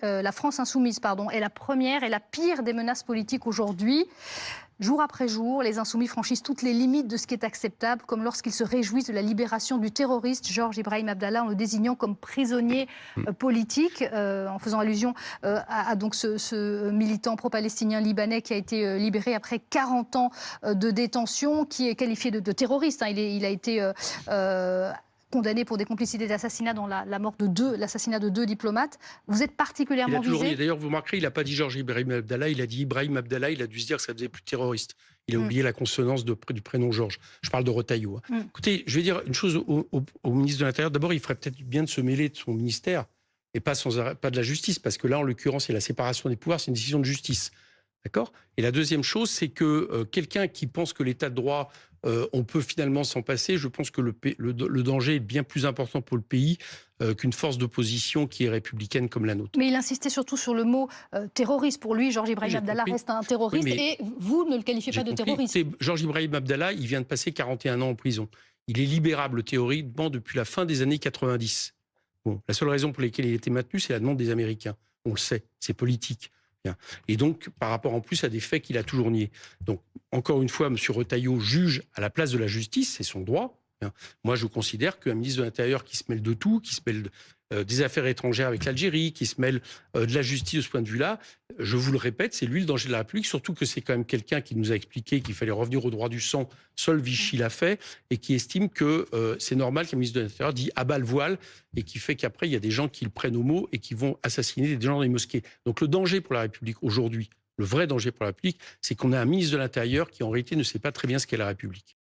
La France insoumise, est la première et la pire des menaces politiques aujourd'hui. Jour après jour, les insoumis franchissent toutes les limites de ce qui est acceptable, comme lorsqu'ils se réjouissent de la libération du terroriste Georges Ibrahim Abdallah en le désignant comme prisonnier politique, en faisant allusion à donc ce militant pro-palestinien libanais qui a été libéré après 40 ans de détention, qui est qualifié de terroriste. Il a été condamné pour des complicités d'assassinat dans l'assassinat de deux diplomates. Vous êtes particulièrement visé. D'ailleurs, vous remarquerez, il n'a pas dit Georges Ibrahim Abdallah, il a dit Ibrahim Abdallah, il a dû se dire que ça faisait plus terroriste. Il a oublié la consonance du prénom Georges. Je parle de Retailleau. Écoutez, je vais dire une chose au ministre de l'Intérieur. D'abord, il ferait peut-être bien de se mêler de son ministère et pas de la justice, parce que là, en l'occurrence, c'est la séparation des pouvoirs, c'est une décision de justice. D'accord ? Et la deuxième chose, c'est que quelqu'un qui pense que l'état de droit, on peut finalement s'en passer, je pense que le danger est bien plus important pour le pays qu'une force d'opposition qui est républicaine comme la nôtre. Mais il insistait surtout sur le mot terroriste. Pour lui, Georges Ibrahim Abdallah reste un terroriste et vous ne le qualifiez pas de terroriste. Georges Ibrahim Abdallah, il vient de passer 41 ans en prison. Il est libérable théoriquement depuis la fin des années 90. Bon, la seule raison pour laquelle il a été maintenu, c'est la demande des Américains. On le sait, c'est politique. Et donc, par rapport en plus à des faits qu'il a toujours niés. Donc, encore une fois, M. Retailleau juge à la place de la justice, c'est son droit. Moi, je considère qu'un ministre de l'Intérieur qui se mêle de tout, qui se mêle des affaires étrangères avec l'Algérie, qui se mêle de la justice de ce point de vue-là, je vous le répète, c'est lui le danger de la République, surtout que c'est quand même quelqu'un qui nous a expliqué qu'il fallait revenir au droit du sang, seul Vichy l'a fait, et qui estime que c'est normal qu'un ministre de l'Intérieur dise à bas le voile, et qui fait qu'après, il y a des gens qui le prennent au mot et qui vont assassiner des gens dans les mosquées. Donc le danger pour la République aujourd'hui, le vrai danger pour la République, c'est qu'on a un ministre de l'Intérieur qui en réalité ne sait pas très bien ce qu'est la République.